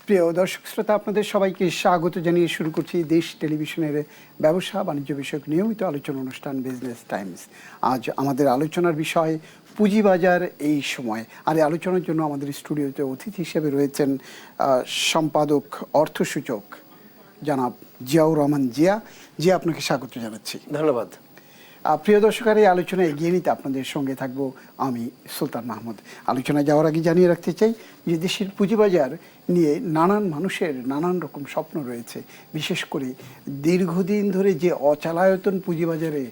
প্রিয় দর্শক শ্রোতা, আপনাদের সবাইকে স্বাগত জানিয়ে শুরু করছি দেশ টেলিভিশনের ব্যবসা বাণিজ্য বিষয়ক নিয়মিত আলোচনা অনুষ্ঠান বিজনেস টাইমস। আজ আমাদের আলোচনার বিষয় পুঁজিবাজার এই সময়। আর এই আলোচনার জন্য আমাদের স্টুডিওতে অতিথি হিসেবে রয়েছেন সম্পাদক অর্থসূচক জনাব জিয়াউর রহমান জিয়া। জিয়া, আপনাকে স্বাগত জানাচ্ছি। ধন্যবাদ। প্রিয় দর্শক, এই আলোচনা এগিয়ে নিতে আপনাদের সঙ্গে থাকবো আমি সুলতান মাহমুদ। আলোচনায় যাওয়ার আগে জানিয়ে রাখতে চাই যে দেশের পুঁজিবাজার নিয়ে নানান মানুষের নানান রকম স্বপ্ন রয়েছে। বিশেষ করে দীর্ঘদিন ধরে যে অচলায়তন পুঁজিবাজারে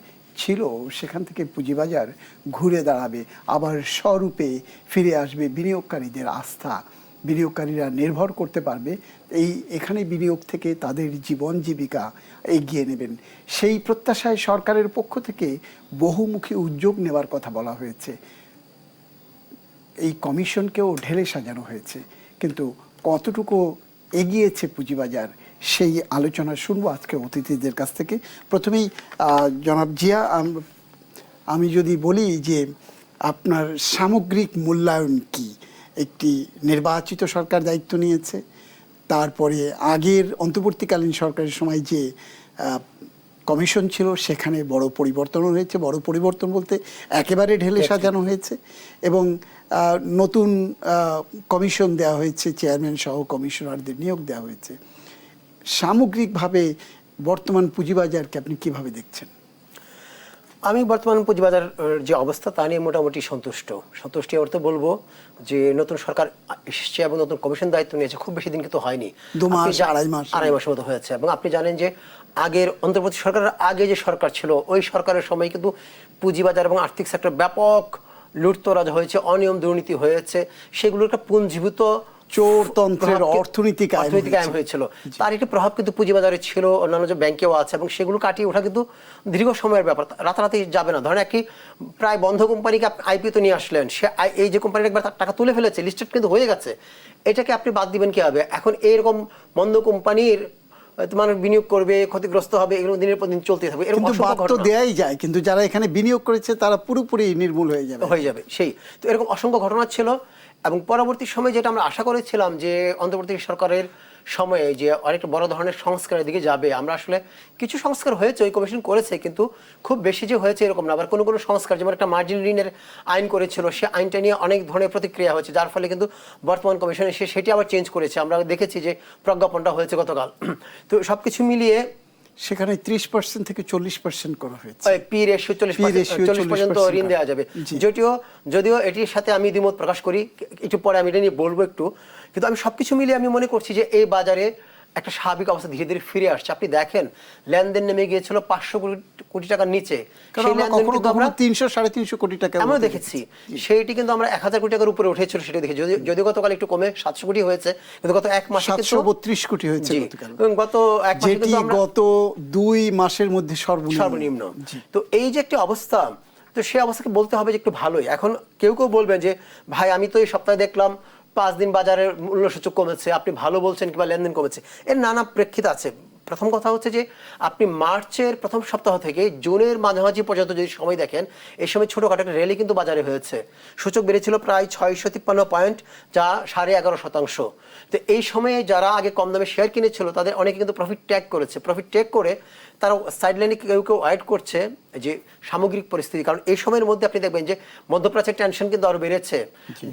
ছিল, সেখান থেকে পুঁজিবাজার ঘুরে দাঁড়াবে, আবার স্বরূপে ফিরে আসবে বিনিয়োগকারীদের আস্থা। বিনিয়োগকারীরা নির্ভর করতে পারবে এখানে বিনিয়োগ থেকে তাদের জীবন জীবিকা এগিয়ে নেবেন। সেই প্রত্যাশায় সরকারের পক্ষ থেকে বহুমুখী উদ্যোগ নেওয়ার কথা বলা হয়েছে। এই কমিশনকেও ঢেলে সাজানো হয়েছে, কিন্তু কতটুকু এগিয়েছে পুঁজিবাজার, সেই আলোচনা শুনবো আজকে অতিথিদের কাছ থেকে। প্রথমেই জনাব জিয়া, আমি যদি বলি যে আপনার সামগ্রিক মূল্যায়ন কি? একটি নির্বাচিত সরকার দায়িত্ব নিয়েছে, তারপরে আগের অন্তর্বর্তীকালীন সরকারের সময় যে কমিশন ছিল সেখানে বড় পরিবর্তনও হয়েছে। বড় পরিবর্তন বলতে একেবারে ঢেলে সাজানো হয়েছে, এবং নতুন কমিশন দেওয়া হয়েছে, চেয়ারম্যান সহ কমিশনারদের নিয়োগ দেওয়া হয়েছে। সামগ্রিকভাবে বর্তমান পুঁজিবাজারকে আপনি কিভাবে দেখছেন? আমি বর্তমান পুঁজিবাজার যে অবস্থা তা নিয়ে মোটামুটি সন্তুষ্টি অর্থে বলবো যে নতুন সরকার এসেছে এবং নতুন কমিশন দায়িত্ব নিয়েছে, খুব বেশি দিন কিন্তু হয়নি, 2 মাস আড়াই মাস মতো হয়েছে। এবং আপনি জানেন যে আগের অন্তর্বর্তী সরকারের আগে যে সরকার ছিল, ওই সরকারের সময় কিন্তু পুঁজিবাজার এবং আর্থিক সেক্টর ব্যাপক লুটতরাজ হয়েছে, অনিয়ম দুর্নীতি হয়েছে, সেগুলোর একটা পুঞ্জীভূত চোরতন্ত্রের অর্থনীতি কায়েম হয়েছিল। তার একটা প্রভাব কিন্তু পুঁজিবাজারে ছিল, অন্যান্য যে ব্যাংকেও আছে, এবং সেগুলো কাটিয়ে ওঠা কিন্তু দীর্ঘ সময়ের ব্যাপার, রাতারাতি যাবে না। ধরেন একটি প্রায় বন্ধ কোম্পানিকে আইপিওতে নিয়ে আসলেন, সে এই যে কোম্পানির একবার টাকা তুলে ফেলেছে, লিস্টেড কিন্তু হয়ে গেছে, এটাকে আপনি বাদ দিবেন কিভাবে? এখন এইরকম বন্ধ কোম্পানির মানুষ বিনিয়োগ করবে, ক্ষতিগ্রস্ত হবে, এগুলো দিনের পর দিন চলতে থাকবে। এরকম বাদ তো দেয়াই যায়, কিন্তু যারা এখানে বিনিয়োগ করেছে তারা পুরোপুরি নির্মূল হয়ে যাবে। সেই তো এরকম অসংখ্য ঘটনা ছিল। এবং পরবর্তী সময়ে যেটা আমরা আশা করেছিলাম যে অন্তর্বর্তী সরকারের সময়ে যে অনেকটা বড় ধরনের সংস্কারের দিকে যাবে, আমরা আসলে কিছু সংস্কার হয়েছে, ওই কমিশন করেছে, কিন্তু খুব বেশি যে হয়েছে এরকম না। আবার কোনো সংস্কার, যেমন একটা মার্জিন ঋণের আইন করেছিল, সে আইনটা নিয়ে অনেক ধরনের প্রতিক্রিয়া হয়েছে, যার ফলে কিন্তু বর্তমান কমিশন এসে সেটি আবার চেঞ্জ করেছে। আমরা দেখেছি যে প্রজ্ঞাপনটা হয়েছে গতকাল। তো সবকিছু মিলিয়ে সেখানে 30% থেকে 40% করা হয়েছে। পি রেশিও 40 পর্যন্ত ঋণ দেওয়া যাবে। যদিও এটির সাথে আমি দ্বিমত প্রকাশ করি, একটু পরে আমি এটা নিয়ে বলবো একটু। কিন্তু আমি সবকিছু মিলিয়ে আমি মনে করছি যে এই বাজারে একটা স্বাভাবিক অবস্থা ধীরে ধীরে ফিরে আসছে। আপনি দেখেন লেনদেন নেমে গিয়েছিল 500 কোটি টাকার নিচে, সেই লেনদেন কিন্তু আমরা 300-350 কোটি টাকা আমরা দেখেছি। সেইটি কিন্তু আমরা 1000 কোটি টাকার উপরে উঠেছিল, সেটা দেখে যদিও গতকাল একটু কমে 700 কোটি হয়েছে, কিন্তু গত এক মাসে 732 কোটি হয়েছে গতকাল। গত এক মাসে কিন্তু আমরা গত 2 মাসের মধ্যে সর্বনিম্ন। তো এই যে একটি অবস্থা, তো সেই অবস্থাকে বলতে হবে যে একটু ভালোই। এখন কেউ বলবেন যে ভাই, আমি তো এই সপ্তাহে দেখলাম 5 দিন বাজারের মূল্যসূচক কমেছে, আপনি ভালো বলছেন, কিংবা লেনদেন কমেছে। এর নানা প্রেক্ষিত আছে। প্রথম কথা হচ্ছে যে আপনি মার্চের প্রথম সপ্তাহ থেকে জুনের মাঝামাঝি পর্যন্ত যদি সময় দেখেন, এই সময় ছোটখাটো একটা র্যালি কিন্তু বাজারে হয়েছে। সূচক বেড়েছিল প্রায় 653 পয়েন্ট, যা 11.5%। তো এই সময়ে যারা আগে কম দামে শেয়ার কিনেছিল, তাদের অনেকে কিন্তু প্রফিট ট্যাগ করেছে। প্রফিট ট্যাগ করে তারা সাইডলাইনে কেউ ওয়েট করছে যে সামগ্রিক পরিস্থিতি। কারণ এই সময়ের মধ্যে আপনি দেখবেন যে মধ্যপ্রাচ্যের টেনশন কিন্তু আরো বেড়েছে।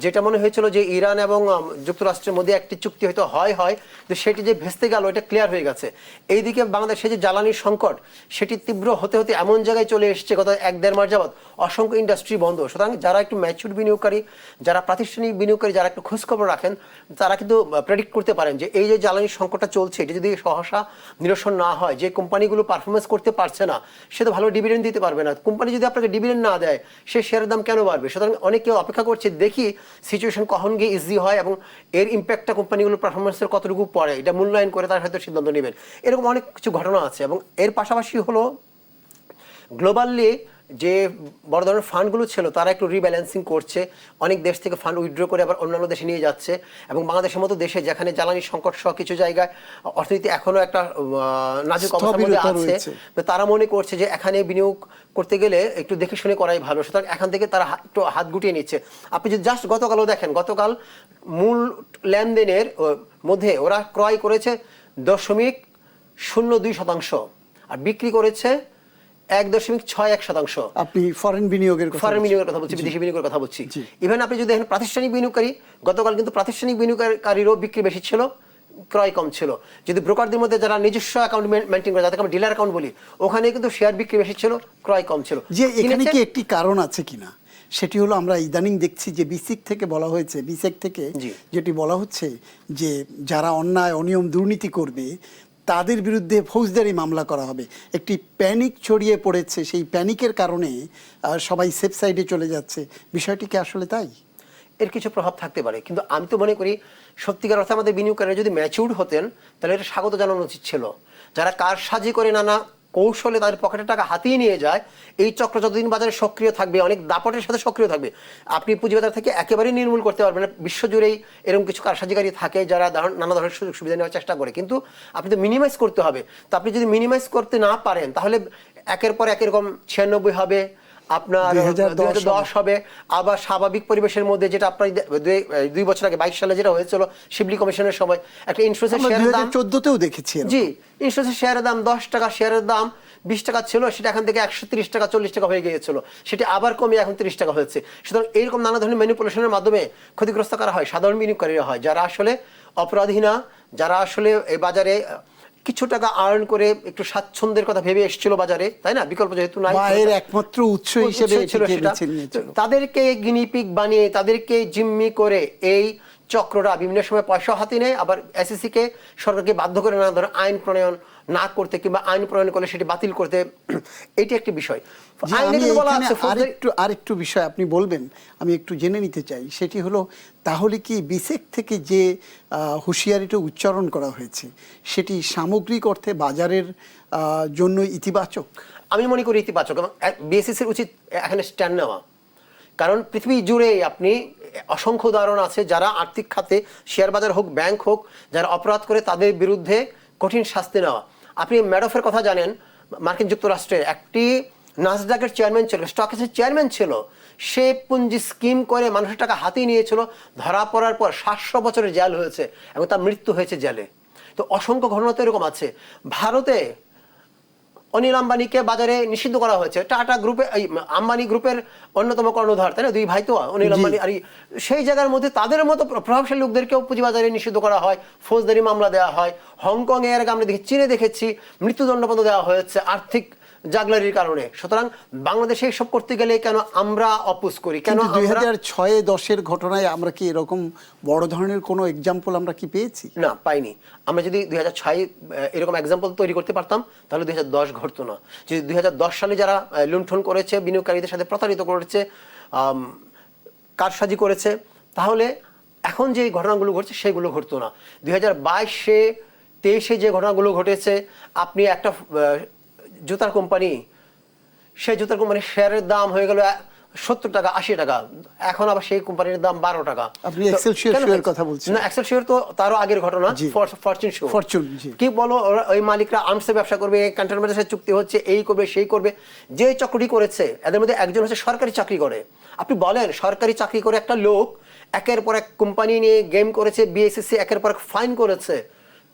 যেটা মনে হয়েছিল যে ইরান এবং যুক্তরাষ্ট্রের মধ্যে একটি চুক্তি হয়তো হয়, যে সেটি যে ভেস্তে গেল, এটা ক্লিয়ার হয়ে গেছে। এইদিকে বাংলাদেশে যে জ্বালানির সংকট, সেটি তীব্র হতে হতে এমন জায়গায় চলে এসেছে, গত 1-1.5 মাস যাবৎ অসংখ্য ইন্ডাস্ট্রি বন্ধ। সুতরাং যারা একটু ম্যাচিউর বিনিয়োগকারী, যারা প্রাতিষ্ঠানিক বিনিয়োগকারী, যারা একটু খোঁজখবর রাখেন, তারা কিন্তু প্রেডিক্ট করতে পারেন যে এই যে জ্বালানির সংকটটা চলছে, এটা যদি সহসা নিরসন না হয়, যে কোম্পানিগুলো পারফরমেন্স করতে পারছে না, সে তো ভালো ডিভিডেন্ড দিতে পারবে না। কোম্পানি যদি আপনাকে ডিভিডেন্ড না দেয়, সে শেয়ারের দাম কেন বাড়বে? সুতরাং অনেকে অপেক্ষা করছে, দেখি সিচুয়েশন কখন গিয়ে ইজি হয় এবং এর ইম্প্যাক্টটা কোম্পানিগুলোর পারফরমেন্সের কতটুকু পড়ে, এটা মূল্যায়ন করে তারা হয়তো সিদ্ধান্ত নেবেন। এরকম অনেক কিছু ঘটনা আছে। এবং এর পাশাপাশি হলো গ্লোবালি যে বড় ধরনের ফান্ডগুলো ছিল তারা একটু রিব্যালেন্সিং করছে, অনেক দেশ থেকে ফান্ড উইথড্র করে আবার অন্যান্য দেশে নিয়ে যাচ্ছে, এবং বাংলাদেশের মতো দেশে যেখানে জ্বালানি সংকট সহ কিছু জায়গায় অর্থনীতি এখনো একটা নাজুক অবস্থার মধ্যে আছে, তো তারা মনে করছে যে এখানে বিনিয়োগ করতে গেলে একটু দেখে শুনে করাই ভালো, সুতরাং এখান থেকে তারা একটু হাত গুটিয়ে নিচ্ছে। আপনি যদি জাস্ট গতকালও দেখেন, গতকাল মূল লেনদেনের মধ্যে ওরা ক্রয় করেছে 0.02%, আর বিক্রি করেছে 1.61%। আপনি ফরেন বিনিয়োগের কথা বলছি, বিদেশি বিনিয়োগের কথা বলছি। ইভেন আপনি যদি দেখেন প্রাতিষ্ঠানিক বিনিয়োগকারী, গতকাল কিন্তু প্রাতিষ্ঠানিক বিনিয়োগকারীরও বিক্রি বেশি ছিল, ক্রয় কম ছিল। যদি ব্রোকারদের মধ্যে যারা নিজস্ব অ্যাকাউন্ট মেনটেন করে, যাদেরকে আমরা ডিলার অ্যাকাউন্ট বলি, ওখানে কিন্তু শেয়ার বিক্রি বেশি ছিল, ক্রয় কম ছিল। যে এখানে কি একটি কারণ আছে কিনা, সেটি হলো আমরা ইদানিং দেখছি যে বিসিক থেকে বলা হয়েছে, বিসেক থেকে যেটি বলা হচ্ছে যে যারা অন্যায় অনিয়ম দুর্নীতি করবে তাদের বিরুদ্ধে ফৌজদারি মামলা করা হবে। একটি প্যানিক ছড়িয়ে পড়েছে, সেই প্যানিকের কারণে সবাই সেফ সাইডে চলে যাচ্ছে। বিষয়টি কি আসলে তাই? এর কিছু প্রভাব থাকতে পারে, কিন্তু আমি তো মনে করি সত্যিকার অর্থে আমাদের বিনিয়োগকারীরা যদি ম্যাচিউরড হতেন তাহলে এটা স্বাগত জানানো উচিত ছিল। যারা কারসাজি করে নানা কৌশলে তাদের পকেটের টাকা হাতিয়ে নিয়ে যায়, এই চক্র যতদিন বাজারে সক্রিয় থাকবে, অনেক দাপটের সাথে সক্রিয় থাকবে, আপনি পুঁজিবাজার থেকে একেবারেই নির্মূল করতে পারবেন না। বিশ্বজুড়েই এরকম কিছু কারসাজিকারী থাকে যারা নানা ধরনের সুযোগ সুবিধা নেওয়ার চেষ্টা করে, কিন্তু আপনি তো মিনিমাইজ করতে হবে। তো আপনি যদি মিনিমাইজ করতে না পারেন তাহলে একের পর এক এরকম 96 হবে, আপনার 2010 হবে, আবার স্বাভাবিক পরিবেশের মধ্যে, যেটা আপনার 2 বছর আগে 22 সালে যেটা হয়েছিল শিবলি কমিশনের সময়, একটা ইন্স্যুরেন্সের শেয়ারের দাম 2014তেও দেখেছি। জি, ইন্স্যুরেন্সের শেয়ারের দাম 10 টাকা, শেয়ারের দাম 20 টাকা ছিল, সেটা এখান থেকে 130 টাকা 40 টাকা হয়ে গিয়েছিল, সেটা আবার কমে এখন 30 টাকা হয়েছে। সুতরাং এইরকম নানা ধরনের ম্যানিপুলেশনের মাধ্যমে ক্ষতিগ্রস্ত করা হয় সাধারণ বিনিয়োগকারীরা, হয় যারা আসলে অপরাধী না, যারা আসলে এই বাজারে কিছু টাকা আর্ন করে একটু স্বাচ্ছন্দ্যের কথা ভেবে এসেছিল বাজারে, তাই না, বিকল্প যেহেতু নাই, এর একমাত্র উৎস হিসেবে তাদেরকে গিনিপিগ বানিয়ে, তাদেরকে জিম্মি করে এই চক্ররা বিভিন্ন সময় পয়সা হাতে নেয়, আবার এসএসসি কে সরকারকে বাধ্য করে নানা ধরনের আইন প্রণয়ন না করতে, কিংবা আইন প্রণয়ন করলে সেটি বাতিল করতে। এটি একটি বিষয়। আরেকটু বিষয় আপনি বলবেন, আমি একটু জেনে নিতে চাই, সেটি হলো তাহলে কি বিসেক থেকে যে হুঁশিয়ারিটা উচ্চারণ করা হয়েছে সেটি সামগ্রিক অর্থে বাজারের জন্য ইতিবাচক? আমি মনে করি ইতিবাচক, এবং বিএসসিসির উচিত এখানে স্ট্যান্ড নেওয়া। কারণ পৃথিবী জুড়ে আপনি অসংখ্য উদাহরণ আছে যারা আর্থিক খাতে, শেয়ার বাজার হোক, ব্যাংক হোক, যারা অপরাধ করে তাদের বিরুদ্ধে কঠিন শাস্তি নেওয়া। আপনি ম্যাডফের কথা জানেন, মার্কিন যুক্তরাষ্ট্রের একটি নাসডাকের চেয়ারম্যান ছিল, স্টক এক্সচেঞ্জের চেয়ারম্যান ছিল, সে পুঞ্জি স্কিম করে মানুষের টাকা হাতিয়ে নিয়েছিল, ধরা পড়ার পর 700 বছরের জেল হয়েছে এবং তার মৃত্যু হয়েছে জেলে। তো অসংখ্য ঘটনা তো এরকম আছে। ভারতে অনিল আম্বানিকে বাজারে নিষিদ্ধ করা হয়েছে, টাটা গ্রুপে, আম্বানি গ্রুপের অন্যতম কর্ণধার, তাই না, 2 ভাই তো অনিল আম্বানি, আর সেই জায়গার মধ্যে তাদের মতো প্রভাবশালী লোকদেরকেও পুঁজিবাজারে নিষিদ্ধ করা হয়, ফৌজদারি মামলা দেওয়া হয়। হংকং এর আগে আমরা দেখি, চীনে দেখেছি মৃত্যুদণ্ড পর্যন্ত দেওয়া হয়েছে আর্থিক জাগলারির কারণে। সুতরাং বাংলাদেশে এসব করতে গেলে কেন আমরা অপোজ করি? কেন 2006-10 ঘটনায় আমরা কি এরকম বড় ধরনের কোনো এক্সাম্পল আমরা কি পেয়েছি? না, পাইনি। আমরা যদি 2006 এরকম এক্সাম্পল তৈরি করতে পারতাম তাহলে 2010 ঘটতো না। যদি 2010 সালে যারা লুণ্ঠন করেছে, বিনিয়োগকারীদের সাথে প্রতারিত করেছে, কারসাজি করেছে, তাহলে এখন যে ঘটনাগুলো ঘটছে সেগুলো ঘটতো না। 2022-23 যে ঘটনাগুলো ঘটেছে, আপনি একটা জুতার কোম্পানি, সেই জুতার কোম্পানির শেয়ারের দাম হয়ে গেল 70 টাকা 80 টাকা, এখন আবার সেই কোম্পানির দাম 12 টাকা। আপনি এক্সেলসিওর কথা বলছেন? না, এক্সেলসিওর তো তারও আগের ঘটনা, ফরচুন। কি বলো, ওই মালিকরা আর্মসে ব্যবসা করবে, ক্যান্টনমেন্টের সাথে চুক্তি হচ্ছে, এই করবে সেই করবে। যে চক্রটি করেছে এদের মধ্যে একজন হচ্ছে সরকারি চাকরি করে। আপনি বলেন, সরকারি চাকরি করে একটা লোক একের পর এক কোম্পানি নিয়ে গেম করেছে, বিএসসিসি একের পর এক ফাইন করেছে,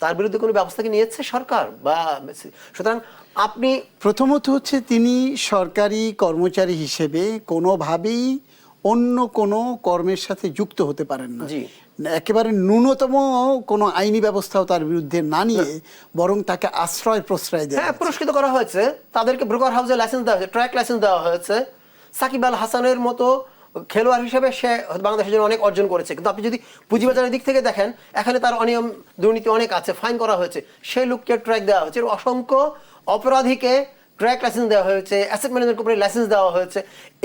তার বিরুদ্ধে কোনো ব্যবস্থা কি নিয়েছে সরকার? বা সুতরাং আপনি প্রথমত হচ্ছে তিনি সরকারি কর্মচারী হিসেবে কোনোভাবেই অন্য কোনো কর্মের সাথে যুক্ত হতে পারেন না। একেবারে ন্যূনতম কোনো আইনি ব্যবস্থাও তার বিরুদ্ধে না নিয়ে বরং তাকে আশ্রয় প্রশ্রয় দেয়। হ্যাঁ, পুরস্কৃত করা হয়েছে, তাদেরকে ব্রোকার হাউসে লাইসেন্স দেওয়া হয়েছে, ট্র্যাক লাইসেন্স দেওয়া হয়েছে। সাকিব আল হাসানের মতো খেলোয়াড় হিসেবে সে বাংলাদেশের জন্য অনেক অর্জন করেছে, কিন্তু আপনি যদি পুঁজিবাজারের দিক থেকে দেখেন, এখানে তার অনিয়ম দুর্নীতি অনেক আছে, ফাইন করা হয়েছে, সেই লোককে ট্র্যাক দেওয়া হয়েছে। অসংখ্য অপরাধীকে ট্র্যাক লাইসেন্স দেওয়া হয়েছে, অ্যাসেট ম্যানেজমেন্ট কোম্পানির লাইসেন্স দেওয়া হয়েছে।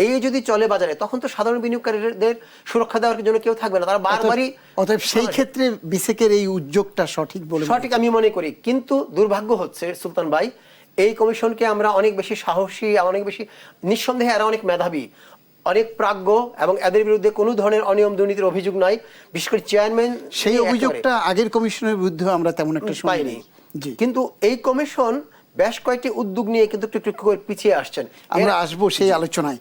এই যদি চলে বাজারে, তখন তো সাধারণ বিনিয়োগকারীদের সুরক্ষা দেওয়ার জন্য কেউ থাকবে না, তারা বারবারই। অতএব সেই ক্ষেত্রে বিসেকের এই উদ্যোগটা সঠিক বলে সঠিক আমি মনে করি। কিন্তু দুর্ভাগ্য হচ্ছে সুলতান ভাই, এই কমিশনকে আমরা অনেক বেশি সাহসী, অনেক বেশি নিঃসন্দেহে এরা অনেক মেধাবী, অনেক প্রাজ্ঞ, এবং এদের বিরুদ্ধে কোনো ধরনের অনিয়ম দুর্নীতির অভিযোগ নাই। বিশেষ করে চেয়ারম্যান, সেই অভিযোগটা আগের কমিশনের বিরুদ্ধে আমরা তেমন একটা পাইনি। জি, কিন্তু এই কমিশন বেশ কয়েকটি উদ্যোগ নিয়ে কিন্তু একটু একটু করে পিছিয়ে আসছেন। আমরা আসবো সেই আলোচনায়।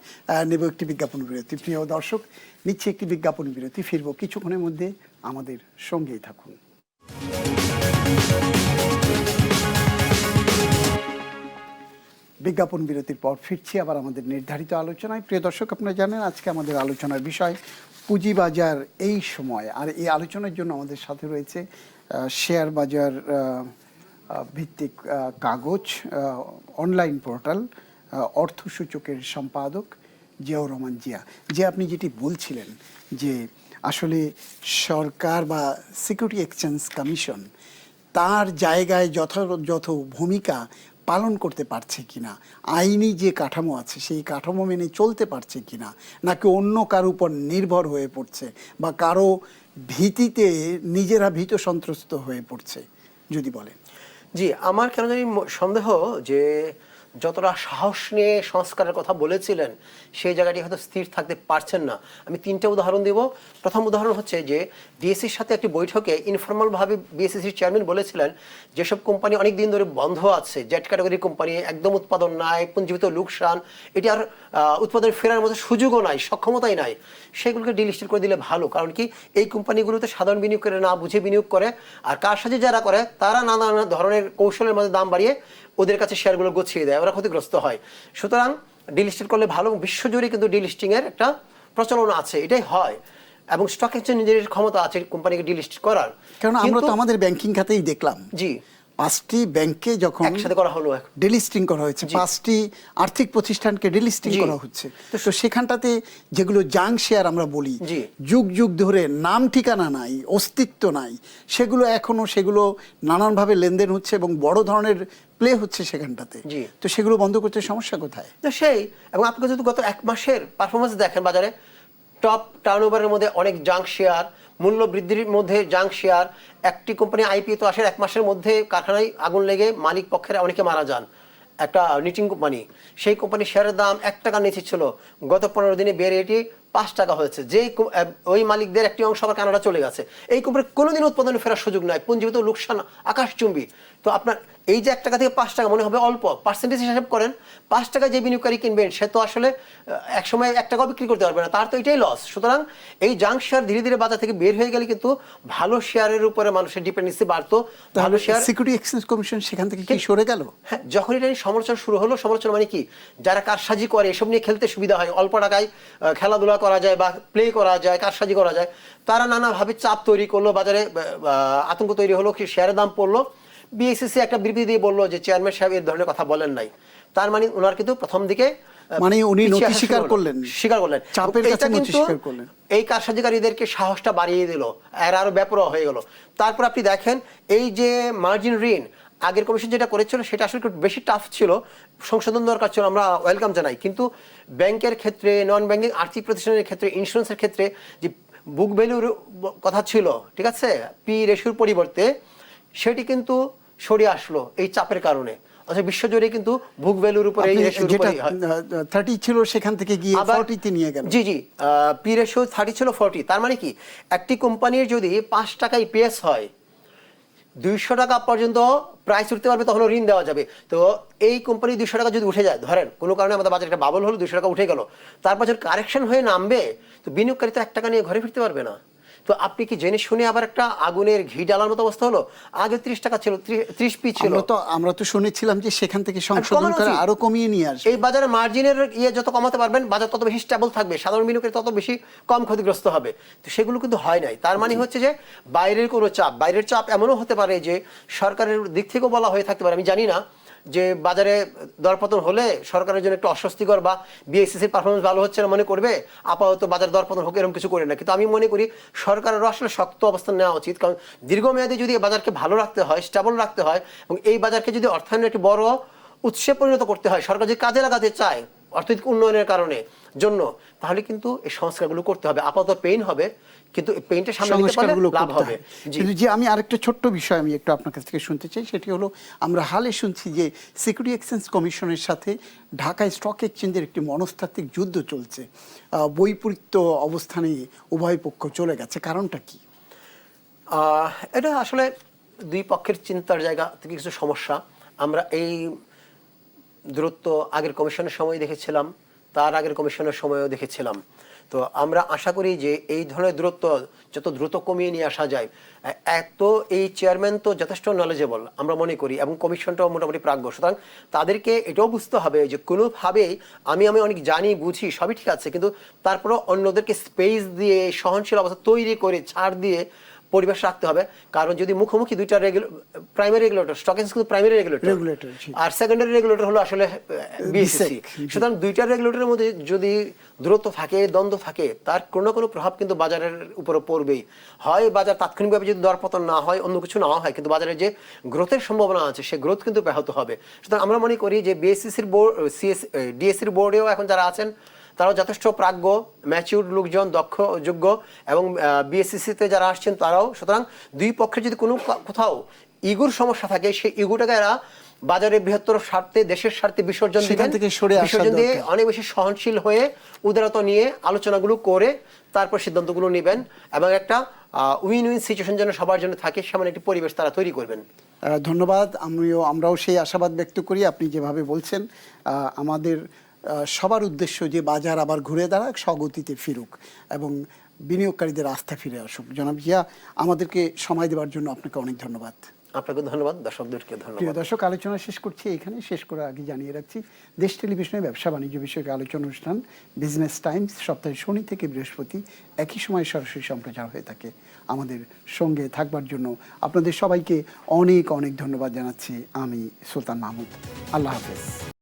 নেব একটি বিজ্ঞাপন বিরতি। প্রিয় দর্শক, নিচ্ছে একটি বিজ্ঞাপন বিরতি, ফিরবো কিছুক্ষণের মধ্যে, আমাদের সঙ্গেই থাকুন। বিজ্ঞাপন বিরতির পর ফিরছি আবার আমাদের নির্ধারিত আলোচনায়। প্রিয় দর্শক, আপনারা জানেন আজকে আমাদের আলোচনার বিষয় পুঁজিবাজার এই সময়। আর এই আলোচনার জন্য আমাদের সাথে রয়েছে শেয়ার বাজার ভিত্তিক কাগজ অনলাইন পোর্টাল অর্থসূচকের সম্পাদক জিয়াউর রহমান জিয়া। যে আপনি যেটি বলছিলেন যে আসলে সরকার বা সিকিউরিটি এক্সচেঞ্জ কমিশন তার জায়গায় যথাযথ ভূমিকা পালন করতে পারছে কিনা, আইনি যে কাঠামো আছে সেই কাঠামো মেনে চলতে পারছে কিনা, নাকি অন্য কারো উপর নির্ভর হয়ে পড়ছে বা কারো ভীতিতে নিজেরা ভীত সন্ত্রস্ত হয়ে পড়ছে, যদি বলেন। জি, আমার কেন জানি সন্দেহ যে যতটা সাহস নিয়ে সংস্কারের কথা বলেছিলেন সেই জায়গাটি হয়তো স্থির থাকতে পারছেন না। আমি 3টা উদাহরণ দেব। প্রথম উদাহরণ হচ্ছে যে ডিএসসির সাথে একটি বৈঠকে ইনফরমালভাবে বিএসসিসির চেয়ারম্যান বলেছিলেন যেসব কোম্পানি অনেক দিন ধরে বন্ধ আছে, জেড ক্যাটাগরির কোম্পানি, একদম উৎপাদন নাই, পুঞ্জীভূত লোকসান, এটি আর উৎপাদন ফেরার মতো সুযোগও নাই, সক্ষমতাই নাই, সেগুলোকে ডিলিস্টেড করে দিলে ভালো। কারণ কি, এই কোম্পানিগুলোতে সাধারণ বিনিয়োগ করে না বুঝে বিনিয়োগ করে, আর কারসাজি যারা করে তারা নানা ধরনের কৌশলের মধ্যে দাম বাড়িয়ে ওদের কাছে শেয়ারগুলো গছিয়ে দেয়, ওরা ক্ষতিগ্রস্ত হয়। সুতরাং ডিলিস্টেড করলে ভালো। বিশ্বজুড়ে কিন্তু ডিলিস্টিং এর একটা প্রচলন আছে, এটাই হয়, এবং স্টক এক্সচেঞ্জ নিজের ক্ষমতা আছে কোম্পানিকে ডিলিস্ট করার। কারণ আমরা তো আমাদের ব্যাংকিং খাতেই দেখলাম, জি, 5টি ব্যাংকে যখন একসাথে করা হলো, ডিলিস্টিং করা হয়েছে, 5টি আর্থিক প্রতিষ্ঠানকে ডিলিস্টিং করা হচ্ছে, তো সেখানটাতে যেগুলো জাং শেয়ার আমরা বলি, যুগ যুগ ধরে নাম ঠিকানা নাই, অস্তিত্ব নাই, সেগুলো নানানভাবে লেনদেন হচ্ছে এবং বড় ধরনের প্লে হচ্ছে সেখানটাতে। তো সেগুলো বন্ধ করতে সমস্যা কোথায়? সেই, এবং আপনি যদি গত 1 মাসের পারফরমেন্স দেখেন বাজারে, টপ টার্নওভারের মধ্যে অনেক জাঙ্ক শেয়ার, মূল্য বৃদ্ধির মধ্যে জাঙ্ক শেয়ার, একটি কোম্পানি আইপিও তো আসে 1 মাসের মধ্যে কারখানায় আগুন লেগে মালিক পক্ষের অনেকে মারা যান। একটা নিটিং কোম্পানি, সেই কোম্পানির শেয়ারের দাম 1 টাকা নিচে ছিল, গত 15 দিনে বেড়ে এটি 5 টাকা হয়েছে। যেই ওই মালিকদের একটি অংশ আবার কানাডা চলে গেছে। এই কোম্পানির কোনোদিন উৎপাদনে ফেরার সুযোগ নাই, পুঞ্জীভূত লোকসান আকাশচুম্বী। তো আপনার এই যে 1 টাকা থেকে 5 টাকা মনে হবে অল্প, পার্সেন্টেজ হিসাব করেন, 5 টাকা যে বিনিয়োগকারী কিনবেন সে তো আসলে একসময় 1 টাকাও বিক্রি করতে পারবে না, তার তো এটাই লস। সুতরাং এই জাঙ্ক শেয়ার ধীরে ধীরে বাজার থেকে বের হয়ে গেলে কিন্তু ভালো শেয়ারের উপরে মানুষের ডিপেন্ডেন্সি বাড়তো। ভালো শেয়ার, সিকিউরিটি এক্সচেঞ্জ কমিশন সেখান থেকে কি সরে গেল? হ্যাঁ, যখন এটা সমালোচনা শুরু হলো, সমালোচনা মানে কি, যারা কারসাজি করে এসব নিয়ে খেলতে সুবিধা হয়, অল্প টাকায় খেলাধুলা করা যায় বা প্লে করা যায়, কারসাজি করা যায়, তারা নানাভাবে চাপ তৈরি করলো, বাজারে আতঙ্ক তৈরি হলো, শেয়ারের দাম পড়লো। বিএসসিসি একটা বিবৃতি দিয়ে বললো যে চেয়ারম্যান সাহেব এই ধরনের কথা বলেন নাই। তার মানে ওনার কিন্তু প্রথম দিকে উনি নথি স্বীকার করলেন, চাপের কাছে নথি স্বীকার করলেন। এই কারসাজিকারীদেরকে সাহসটা বাড়িয়ে দিল, এর আরো বেপরোয়া হয়ে গেল। তারপর আপনি দেখেন এই যে মার্জিন ঋণ, আগের কমিশন যেটা করেছিল সেটা আসলে একটু বেশি টাফ ছিল, সংশোধন দরকার ছিল, আমরা ওয়েলকাম জানাই। কিন্তু ব্যাংকের ক্ষেত্রে, নন ব্যাংকিং আর্থিক প্রতিষ্ঠানের ক্ষেত্রে, ইন্স্যুরেন্সের ক্ষেত্রে যে বুক ভ্যালুর কথা ছিল, ঠিক আছে, পি রেশিওর পরিবর্তে, সেটি কিন্তু সরে আসলো এই চাপের কারণে। অর্থাৎ বিশ্বজুড়ে কিন্তু বুক ভ্যালুর উপরে এই রেশিওর উপরে 30 ছিল, সেখান থেকে গিয়ে 40 তে নিয়ে গেল। জি, পি রেশিও 30 ছিল 40। তার মানে কি, একটি কোম্পানির যদি 5 টাকা ইপিএস হয়, 200 টাকা পর্যন্ত প্রাইস উঠতে পারবে, তখন ঋণ দেওয়া যাবে। তো এই কোম্পানি 200 টাকা যদি উঠে যায়, ধরেন কোনো কারণে আমাদের বাজারে একটা বাবল হলো, 200 টাকা উঠে গেল, তারপর যখন কারেকশন হয়ে নামবে, তো বিনিয়োগকারী তো 1 টাকা নিয়ে ঘরে ফিরতে পারবে না। তো আপনি কি জেনে শুনে আবার একটা আগুনের ঘি ডালার মতো অবস্থা হলো? আগে 30 টাকা ছিল, 30 পি ছিল। আমরা তো শুনেছিলাম যে সেখান থেকে সংশোধন করে আরো কমিয়ে নিয়ে আসবে। এই বাজারে মার্জিনের যত কমাতে পারবেন, বাজার তত বেশি স্টেবল থাকবে, সাধারণ বিনিয়োগকারী তত বেশি কম ক্ষতিগ্রস্ত হবে। তো সেগুলো কিন্তু হয় নাই। তার মানে হচ্ছে যে বাইরের কোনো চাপ, বাইরের চাপ এমনও হতে পারে যে সরকারের দিক থেকেও বলা হয়ে থাকতে পারে, আমি জানি না, যে বাজারে দরপতন হলে সরকারের জন্য একটু অস্বস্তিকর, বা বিএসসিসির পারফরমেন্স ভালো হচ্ছে না মনে করবে, আপাতত বাজার দরপতন হোক, এরকম কিছু করে না। কিন্তু আমি মনে করি সরকারেরও আসলে শক্ত অবস্থান নেওয়া উচিত, কারণ দীর্ঘমেয়াদে যদি বাজারকে ভালো রাখতে হয়, স্টেবল রাখতে হয়, এবং এই বাজারকে যদি অর্থায়নের একটি বড় উৎসে পরিণত করতে হয়, সরকার যদি কাজে লাগাতে চায় অর্থনৈতিক উন্নয়নের কারণে জন্য, তাহলে কিন্তু এই সংস্কারগুলো করতে হবে। আপাতত পেইন হবে, কিন্তু পেইন্টটা সামনে নিতে পারলে সংস্কারগুলো লাভ করতে হবে। হয়। জি। কিন্তু যে আমি আরেকটা ছোট্ট বিষয় আমি একটু আপনার কাছ থেকে শুনতে চাই, সেটি হলো আমরা হালে শুনছি যে সিকিউরিটি এক্সচেঞ্জ কমিশনের সাথে ঢাকা স্টক এক্সচেঞ্জের একটি মনস্তাত্ত্বিক যুদ্ধ চলছে, বৈপরীত্য অবস্থানে উভয় পক্ষ চলে গেছে, কারণটা কি? এটা আসলে দুই পক্ষের চিন্তার জায়গা থেকে কিছু সমস্যা। আমরা এই দূরত্ব আগের কমিশনের সময় দেখেছিলাম, তার আগের কমিশনের সময়ও দেখেছিলাম। তো আমরা আশা করি যে এই ধরনের দূরত্ব যত দ্রুত কমিয়ে নিয়ে আসা যায়। এত এই চেয়ারম্যান তো যথেষ্ট নলেজেবল আমরা মনে করি, এবং কমিশনটাও মোটামুটি প্রাজ্ঞ, সুতরাং তাদেরকে এটাও বুঝতে হবে যে কোনোভাবেই আমি অনেক জানি বুঝি সবই ঠিক আছে, কিন্তু তারপরেও অন্যদেরকে স্পেস দিয়ে সহনশীল অবস্থা তৈরি করে ছাড় দিয়ে পরিবেশ রাখতে হবে। কারণ যদি মুখোমুখি দুইটা প্রাইমারি রেগুলেটর, স্টক এক্সচেঞ্জ কিন্তু প্রাইমারি রেগুলেটর, আর সেকেন্ডারি রেগুলেটর হলো আসলে বিএসইসি। সুতরাং দুইটা রেগুলেটরের মধ্যে যদি দূরত্ব থাকে, দ্বন্দ্ব থাকে, তার কোনো না কোনো প্রভাব কিন্তু বাজারের উপরে পড়বেই। হয় বাজার তাৎক্ষণিকভাবে যদি দরপতন না হয়, অন্য কিছু না হয়, কিন্তু বাজারে যে গ্রোথের সম্ভাবনা আছে সে গ্রোথ কিন্তু ব্যাহত হবে। সুতরাং আমরা মনে করি যে বিএসইসির বোর্ড, ডিএসসির বোর্ডেও এখন যারা আছেন তারাও যথেষ্ট প্রাজ্ঞ, ম্যাচিউর লোকজন, দক্ষ, যোগ্য, এবং বিএসসিসিতে যারা আসছেন তারাও। সুতরাং দুই পক্ষের যদি কোনো কোথাও ইগুর সমস্যা থাকে, সেই ইগুটাকে এরা বাজারের বৃহত্তর স্বার্থে, দেশের স্বার্থে বিসর্জন দিবেন, বিসর্জন দিয়ে অনেক বেশি সহনশীল হয়ে উদারতা নিয়ে আলোচনাগুলো করে তারপর সিদ্ধান্তগুলো নেবেন, এবং একটা উইন উইন সিচুয়েশন যেন সবার জন্য থাকে সেমন একটি পরিবেশ তারা তৈরি করবেন। ধন্যবাদ। আমরাও সেই আশাবাদ ব্যক্ত করি আপনি যেভাবে বলছেন। আমাদের সবার উদ্দেশ্য যে বাজার আবার ঘুরে দাঁড়াক, স্বগতিতে ফিরুক এবং বিনিয়োগকারীদের আস্থা ফিরে আসুক। জনাব জিয়া, আমাদেরকে সময় দেওয়ার জন্য আপনাকে অনেক ধন্যবাদ। আপনাকে ধন্যবাদ, দর্শকদেরকে ধন্যবাদ। প্রিয় দর্শক, আলোচনা শেষ করছি এখানে। শেষ করার আগে জানিয়ে রাখছি, দেশ টেলিভিশনের ব্যবসা বাণিজ্য বিষয়ক আলোচনা অনুষ্ঠান বিজনেস টাইমস সপ্তাহে শনি থেকে বৃহস্পতি একই সময় সরাসরি সম্প্রচার হয়ে থাকে। আমাদের সঙ্গে থাকবার জন্য আপনাদের সবাইকে অনেক অনেক ধন্যবাদ জানাচ্ছি। আমি সুলতান মাহমুদ। আল্লাহ হাফেজ।